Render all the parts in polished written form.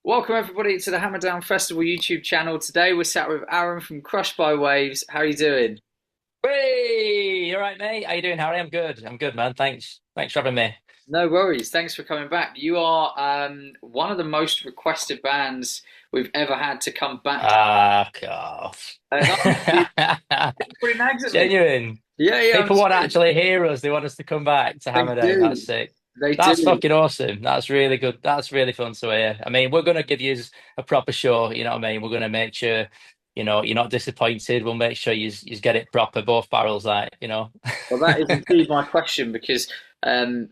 Welcome everybody to the Hammerdown Festival YouTube channel. Today we're sat with Aaron from Crushed by Waves. How are you doing? Hey, you all right, mate? How you doing, Harry? I'm good. I'm good, man. Thanks. Thanks for having me. No worries. Thanks for coming back. You are one of the most requested bands we've ever had to come back. Ah, God. And honestly, it pretty nags at me. Genuine. Yeah, yeah, I'm People want to serious. actually hear us. They want us to come back to They Hammerdown. That's do. sick. They That's do. fucking awesome. That's really good. That's really fun to hear. I mean, we're gonna give you a proper show. You know what I mean? We're gonna make sure, you're not disappointed. We'll make sure you get it proper, both barrels, like. Well, that is indeed my question because um,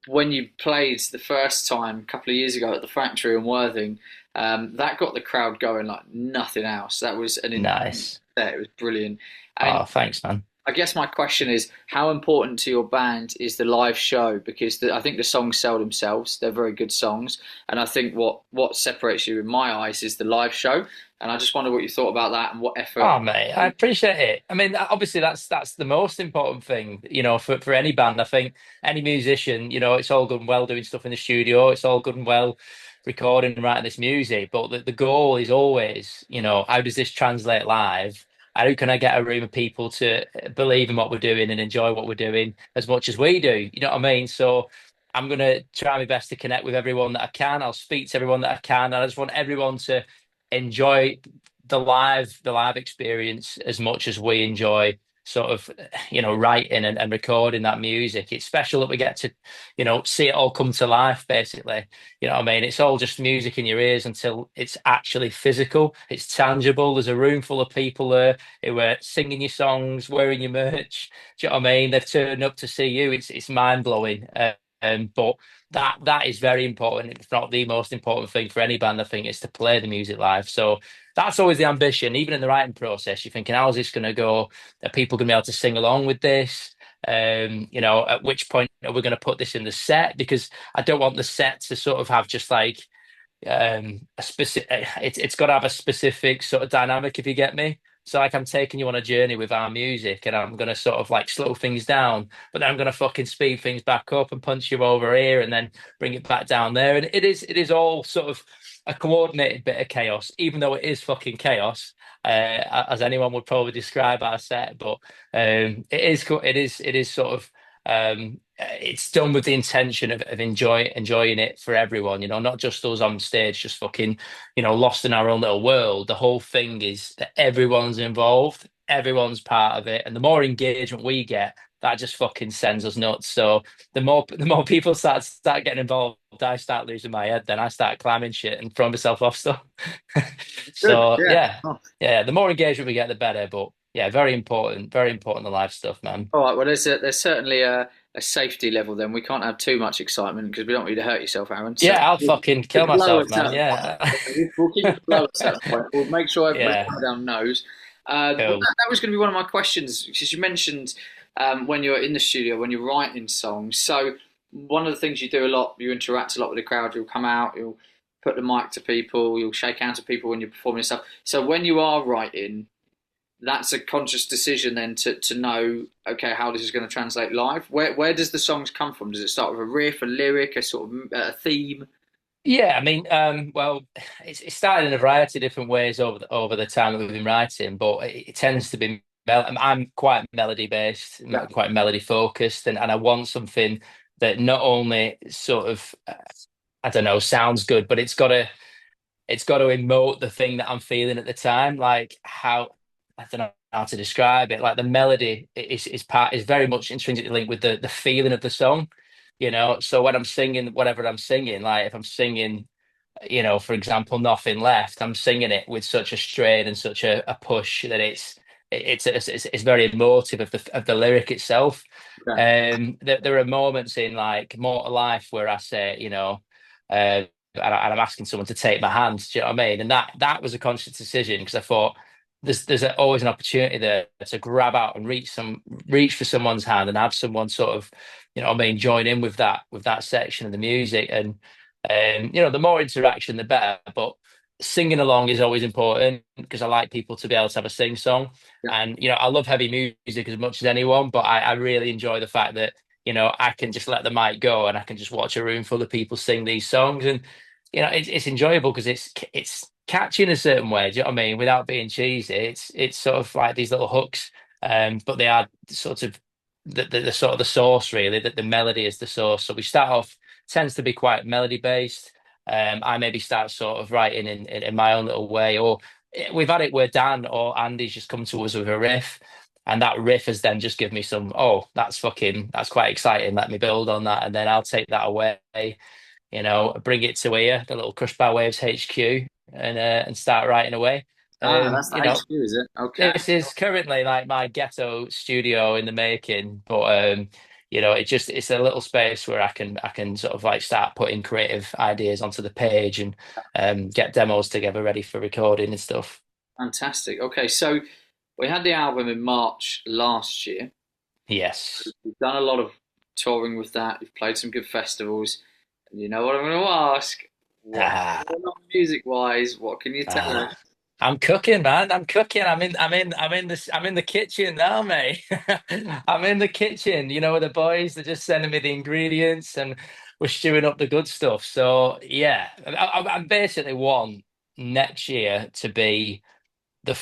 when you played the first time a couple of years ago at the Factory in Worthing, that got the crowd going like nothing else. That was an intense Nice. set. It was brilliant. And Oh, thanks, man. I guess my question is, how important to your band is the live show? Because I think the songs sell themselves; they're very good songs, and I think what separates you in my eyes is the live show. And I just wonder what you thought about that and what effort. Oh, mate, I appreciate it. I mean, obviously, that's the most important thing, for any band. I think any musician, it's all good and well doing stuff in the studio. It's all good and well recording and writing this music, but the goal is always, how does this translate live? How can I get a room of people to believe in what we're doing and enjoy what we're doing as much as we do? You know what I mean? So I'm gonna try my best to connect with everyone that I can. I'll speak to everyone that I can, and I just want everyone to enjoy the live experience as much as we enjoy sort of writing and recording that music. It's special that we get to see it all come to life, basically. You know what I mean? It's all just music in your ears until it's actually physical, it's tangible. There's a room full of people there who are singing your songs, wearing your merch. Do you know what I mean? They've turned up to see you. It's mind-blowing. But that is very important. If not the most important thing for any band, I think, is to play the music live. So that's always the ambition. Even in the writing process, you're thinking, how's this going to go? Are people going to be able to sing along with this? At which point are we going to put this in the set? Because I don't want the set to sort of have just like a specific. It's got to have a specific sort of dynamic, if you get me. So like I'm taking you on a journey with our music, and I'm gonna sort of like slow things down, but then I'm gonna fucking speed things back up and punch you over here, and then bring it back down there. And it is all sort of a coordinated bit of chaos, even though it is fucking chaos, as anyone would probably describe our set. But it is sort of it's done with the intention of enjoying it for everyone, not just us on stage, just fucking, lost in our own little world. The whole thing is that everyone's involved, everyone's part of it, and the more engagement we get, that just fucking sends us nuts. So the more people start getting involved, I start losing my head. Then I start climbing shit and throwing myself off stuff. Good. So Yeah. yeah, Oh. yeah. The more engagement we get, the better. But yeah, very important the live stuff, man. All right. Well, there's certainly a safety level. Then we can't have too much excitement because we don't want you to hurt yourself, Aaron. So Yeah, I'll fucking kill below myself, us at man. the point. Yeah. We'll keep it below us at the point. We'll make sure everybody Yeah, down knows. Well, cool. that was going to be one of my questions because you mentioned when you're in the studio, when you're writing songs. So one of the things you do a lot, you interact a lot with the crowd. You'll come out, you'll put the mic to people, you'll shake hands with people when you're performing and stuff. So when you are writing, that's a conscious decision then to know, okay, how this is going to translate live. Where does the songs come from? Does it start with a riff, a lyric, a sort of a theme? Yeah, I mean, well, it started in a variety of different ways over the time that we've been writing, but it tends to be I'm quite melody based, Yeah. quite melody focused, and I want something that not only sort of I don't know sounds good, but it's got to emote the thing that I'm feeling at the time, like how I don't know how to describe it. Like the melody is very much intrinsically linked with the feeling of the song, So when I'm singing whatever I'm singing, like if I'm singing, for example, Nothing Left, I'm singing it with such a strain and such a push that it's very emotive of the lyric itself. Okay. There are moments in like More to Life where I say, and I'm asking someone to take my hand. Do you know what I mean? And that was a conscious decision because I thought there's always an opportunity there to grab out and reach for someone's hand and have someone sort of, what I mean, join in with that section of the music. And the more interaction, the better. But singing along is always important because I like people to be able to have a sing song. Yeah. And I love heavy music as much as anyone, but I really enjoy the fact that I can just let the mic go and I can just watch a room full of people sing these songs. And it's enjoyable because it's catchy in a certain way. Do you know what I mean? Without being cheesy, it's sort of like these little hooks, but they are sort of the sort of the source really. That the melody is the source. So we start off tends to be quite melody based. I maybe start sort of writing in my own little way, or we've had it where Dan or Andy's just come to us with a riff. And that riff has then just given me some, oh, that's quite exciting. Let me build on that. And then I'll take that away, bring it to here, the little Crush Bar Waves HQ, and start writing away. Ah, that's the You know, HQ, is it? Okay. this is currently like my ghetto studio in the making, but it's a little space where I can sort of like start putting creative ideas onto the page and get demos together ready for recording and stuff. Fantastic. Okay, so we had the album in March last year. Yes. You've done a lot of touring with that. You've played some good festivals. And you know what I'm going to ask? What's Ah, going on music-wise? What can you tell us? ah. I'm cooking, man. I'm cooking. I'm in the kitchen now, mate. I'm in the kitchen. With the boys, they're just sending me the ingredients and we're stewing up the good stuff. So yeah, I basically want next year to be the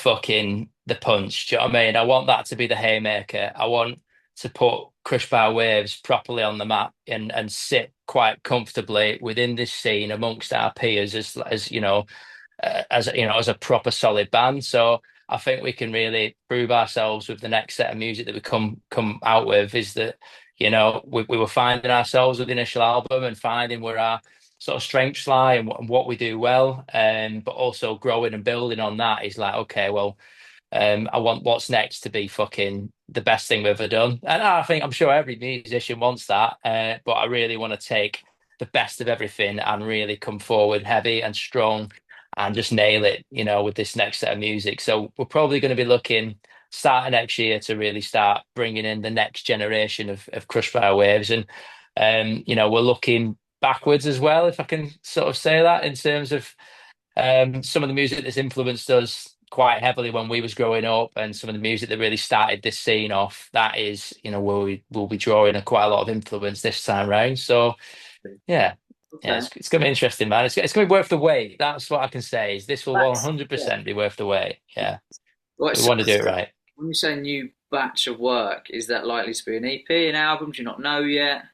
punch. Do you know what I mean? I want that to be the haymaker. I want to put Crush Bar Waves properly on the map and sit quite comfortably within this scene amongst our peers as a proper solid band. So I think we can really prove ourselves with the next set of music that we come out with. Is that we were finding ourselves with the initial album and finding where our sort of strengths lie and what we do well, but also growing and building on that is like, okay, well, I want what's next to be fucking the best thing we've ever done. And I'm sure every musician wants that. But I really want to take the best of everything and really come forward heavy and strong and just nail it, with this next set of music. So we're probably going to be looking starting next year to really start bringing in the next generation of Crush Fire Waves. And, we're looking backwards as well, if I can sort of say that in terms of some of the music that's influenced us quite heavily when we was growing up, and some of the music that really started this scene off. That is, where we will be drawing quite a lot of influence this time round. So yeah, yeah, Okay. it's going to be interesting, man. It's going to be worth the wait. That's what I can say. Is this will Yeah. 100% be worth the wait? Yeah, Right, we so want to do it right. when you say new batch of work, is that likely to be an EP, an album? Do you not know yet?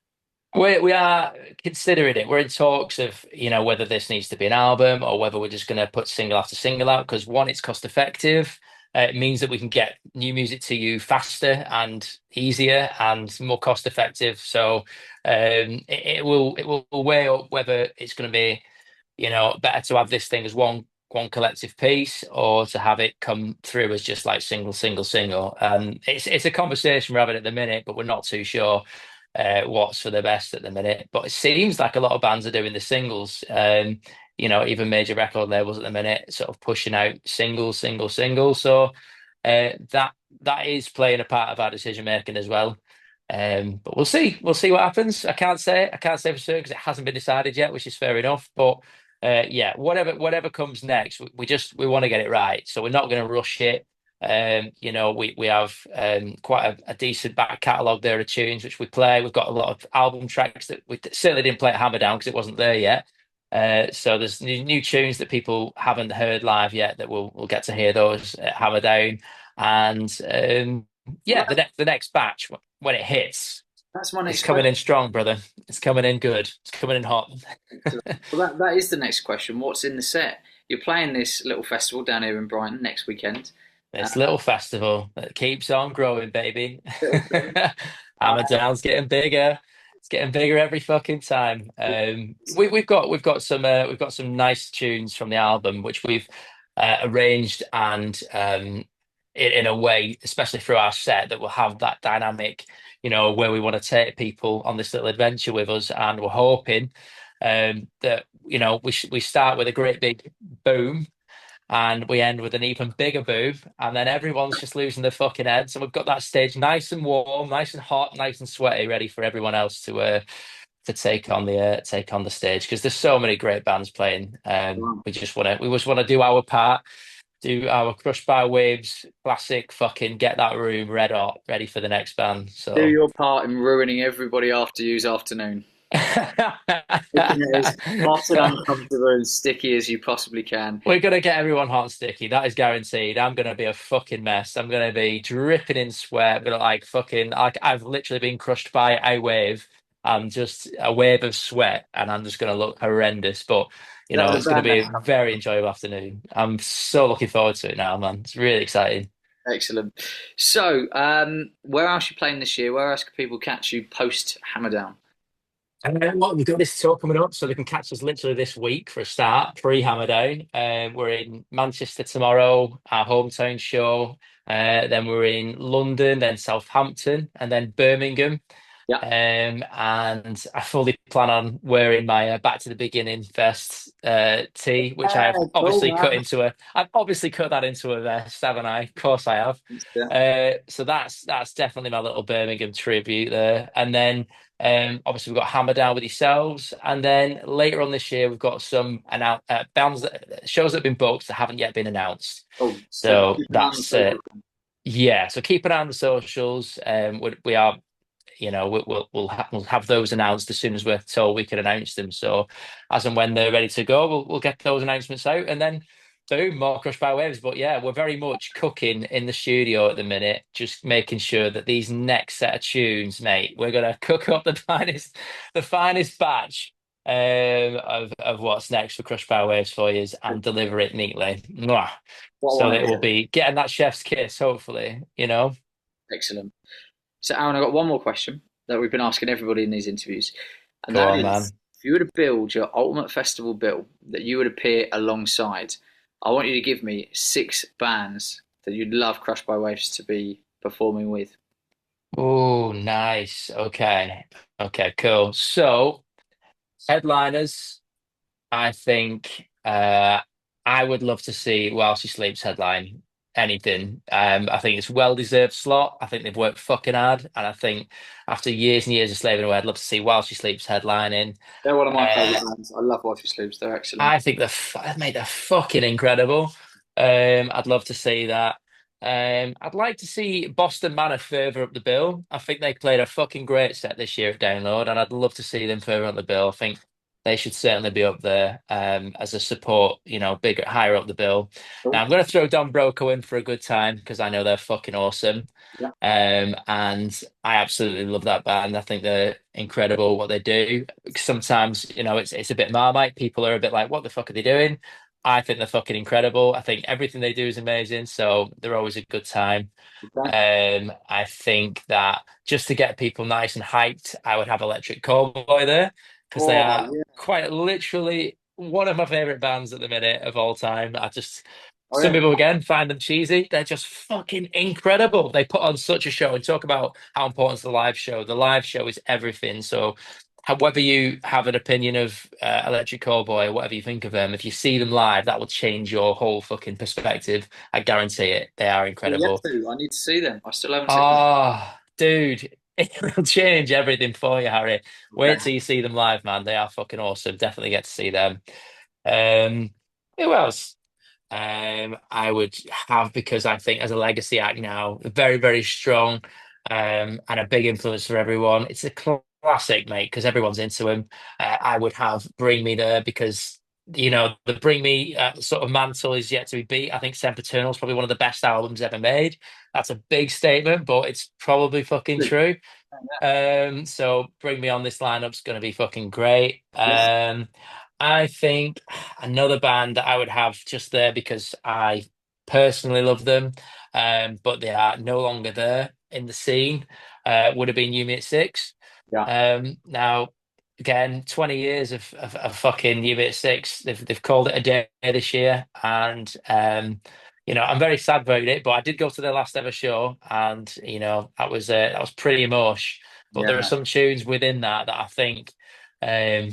We are considering it. We're in talks of, whether this needs to be an album or whether we're just going to put single after single out. Because one, it's cost effective. It means that we can get new music to you faster and easier and more cost effective. So it will weigh up whether it's going to be, better to have this thing as one collective piece or to have it come through as just like single, single, single. It's a conversation we're having at the minute, but we're not too sure what's for the best at the minute. But it seems like a lot of bands are doing the singles. Even major record labels at the minute, sort of pushing out singles, single, single. So that is playing a part of our decision making as well. But we'll see. We'll see what happens. I can't say for certain because it hasn't been decided yet, which is fair enough. But yeah, whatever comes next, we want to get it right. So we're not going to rush it. We have quite a decent back catalogue there of tunes which we play. We've got a lot of album tracks that we certainly didn't play at Hammerdown because it wasn't there yet. So there's new tunes that people haven't heard live yet that we'll get to hear those at Hammerdown. And Well, yeah, the next batch when it hits, that's my it's next coming question. in strong, brother. It's coming in good. It's coming in hot. Well, that is the next question. What's in the set? You're playing this little festival down here in Brighton next weekend. This little festival that keeps on growing, baby. Little thing. Uh, Hammerdown's getting bigger. It's getting bigger every fucking time. We've got some nice tunes from the album which we've arranged and in a way, especially through our set, that will have that dynamic, where we want to take people on this little adventure with us, and we're hoping that we start with a great big boom and we end with an even bigger boom, and then everyone's just losing their fucking heads. And we've got that stage nice and warm, nice and hot, nice and sweaty, ready for everyone else to take on the stage because there's so many great bands playing. wow. We just want to do our part, do our Crush by Waves classic, fucking get that room red hot, ready for the next band. Do So your part in ruining everybody after you's afternoon. Making it as hot and uncomfortable and sticky as you possibly can. We're gonna get everyone hot and sticky. That is guaranteed. I'm gonna be a fucking mess. I'm gonna be dripping in sweat. I'm gonna like fucking like I've literally been crushed by a wave. I'm just a wave of sweat, and I'm just gonna look horrendous. But Is that the it's gonna band be name? a very enjoyable afternoon. I'm so looking forward to it now, man. It's really exciting. Excellent. So, where else are you playing this year? Where else can people catch you post Hammerdown? And then what we've got this tour coming up, so they can catch us literally this week for a start, pre-Hammerdown. We're in Manchester tomorrow, our hometown show. Then we're in London, then Southampton, and then Birmingham. Yeah. And I fully plan on wearing my Back to the Beginning vest tee, which Yeah, cool, man. I've obviously cut that into a vest, haven't I? Of course I have. Yeah. So that's definitely my little Birmingham tribute there. And then obviously we've got Hammerdown with yourselves, and then later on this year we've got some bands shows that have been booked that haven't yet been announced. Cool. So So keep an eye on the that's social. yeah. So keep an eye on the socials. We are we'll have those announced as soon as we're told we can announce them. So as and when they're ready to go, we'll get those announcements out, and then boom, more Crush by Waves. But yeah, we're very much cooking in the studio at the minute, just making sure that these next set of tunes, mate, we're gonna cook up the finest batch of what's next for Crush by Waves for you and deliver it neatly. Mwah. What I So want that to it will hear. be getting that chef's kiss, hopefully, Excellent. So, Aaron, I've got one more question that we've been asking everybody in these interviews, and Go that on, is, man. if you were to build your ultimate festival bill that you would appear alongside, I want you to give me six bands that you'd love Crushed by Waves to be performing with. Oh, nice. Okay. Okay, cool. So, headliners, I think I would love to see While She Sleeps headline anything. I think it's well deserved slot. I think they've worked fucking hard, and I think after years and years of slaving away, I'd love to see While She Sleeps headlining. They're one of my Uh, favourite bands. I love Watch Your Sleeps. They're excellent. I think made they're fucking incredible. I'd love to see that. I'd like to see Boston Manor further up the bill. I think they played a fucking great set this year at Download, and I'd love to see them further up the bill. I think they should certainly be up there as a support, bigger, higher up the bill. Now Cool. I'm going to throw Don Broco in for a good time because I know they're fucking awesome. Yeah. And I absolutely love that band. I think they're incredible what they do. Sometimes, it's a bit Marmite. People are a bit like, what the fuck are they doing? I think they're fucking incredible. I think everything they do is amazing. So they're always a good time. Okay. I think that just to get people nice and hyped, I would have Electric Callboy there because they Oh, are yeah. quite literally one of my favorite bands at the minute of all time. Oh, Some yeah. people again find them cheesy. They're just fucking incredible. They put on such a show and talk about how important is the live show. The live show is everything. So, whether you have an opinion of Electric Callboy, whatever you think of them, if you see them live, that will change your whole fucking perspective. I guarantee it. They are Yet incredible. to. I need to see them. I still haven't seen them. Oh, dude, it will change everything for you, Harry. Wait Okay. till you see them live, man. They are fucking awesome. Definitely get to see them. Um, who else? I would have because I think as a legacy act now, very, very strong, and a big influence for everyone. It's a classic, mate, because everyone's into him. I would have Bring Me There because the Bring Me sort of mantle is yet to be beat. I think Sempiternal is probably one of the best albums ever made. That's a big statement, but it's probably fucking true. So Bring Me On This lineup's going to be fucking great. Yeah. I think another band that I would have just there because I personally love them, but they are no longer there in the scene, would have been Unit 6. Yeah. Now, again, 20 years of fucking Unit 6. They've called it a day this year, and I'm very sad about it, but I did go to their last ever show, and that was pretty emotional. But there are Yeah. some tunes within that I think, I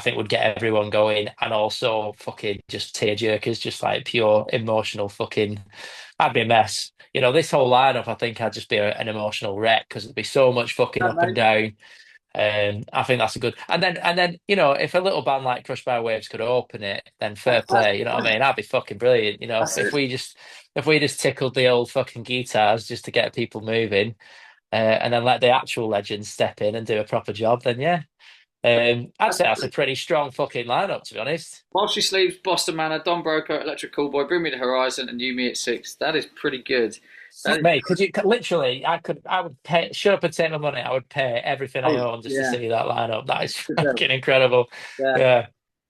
think would get everyone going, and also fucking just tear jerkers, just like pure emotional fucking. I'd be a mess. This whole lineup, I think I'd just be an emotional wreck because there'd be so much fucking Yeah, up and mate. down. I think that's a good. And then, if a little band like Crushed by Waves could open it, then fair That's play. You know what I mean? That'd be fucking brilliant. that's If it. we just tickled the old fucking guitars just to get people moving, and then let the actual legends step in and do a proper job, then yeah, I'd say that's a pretty strong fucking lineup, to be honest. While She Sleeps, Boston Manor, Don Broco, Electric Callboy, Bring Me the Horizon, and You Me at Six. That is pretty good. That Fuck is, me, literally, I would pay, shut up and take my money. I would pay everything I oh, own just to yeah. see that lineup. That is fucking incredible. Yeah. Yeah,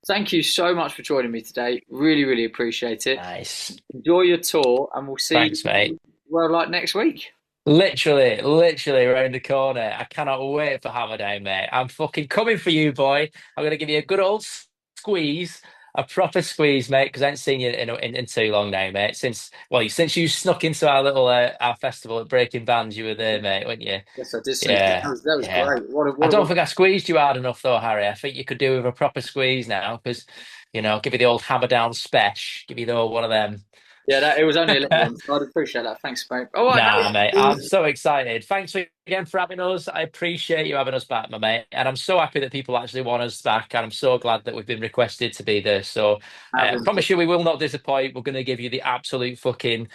Thank you so much for joining me today. Really, really appreciate it. nice. Enjoy your tour, and we'll see Thanks, mate. you, well, like next week. Literally around the corner. I cannot wait for Hammerdown, mate. I'm fucking coming for you, boy. I'm gonna give you a good old squeeze, a proper squeeze, mate. Because I ain't seen you in too long now, mate. Since you snuck into our festival at Breaking Bands, you were there, mate, weren't you? Yes, I did see that. Yeah, That was yeah. great. What a, I what don't a, think I squeezed you hard enough, though, Harry. I think you could do with a proper squeeze now, because give you the old Hammerdown special, give you the old one of them. yeah, it was only a little one, so I'd appreciate that. Thanks, mate. All right, Nah, mate, Harry. I'm so excited. Again for having us. I appreciate you having us back, my mate. And I'm so happy that people actually want us back. And I'm so glad that we've been requested to be there. So I promise you, we will not disappoint. We're going to give you the absolute fucking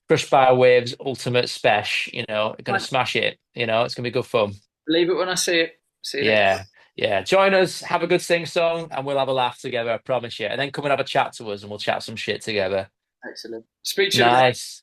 Crushed by Waves ultimate special. We're going to smash it. It's going to be good fun. Believe it when I see it. See you next. Yeah. Yeah. Join us, have a good sing song, and we'll have a laugh together. I promise you. And then come and have a chat to us and we'll chat some shit together. Excellent. Speech. Nice.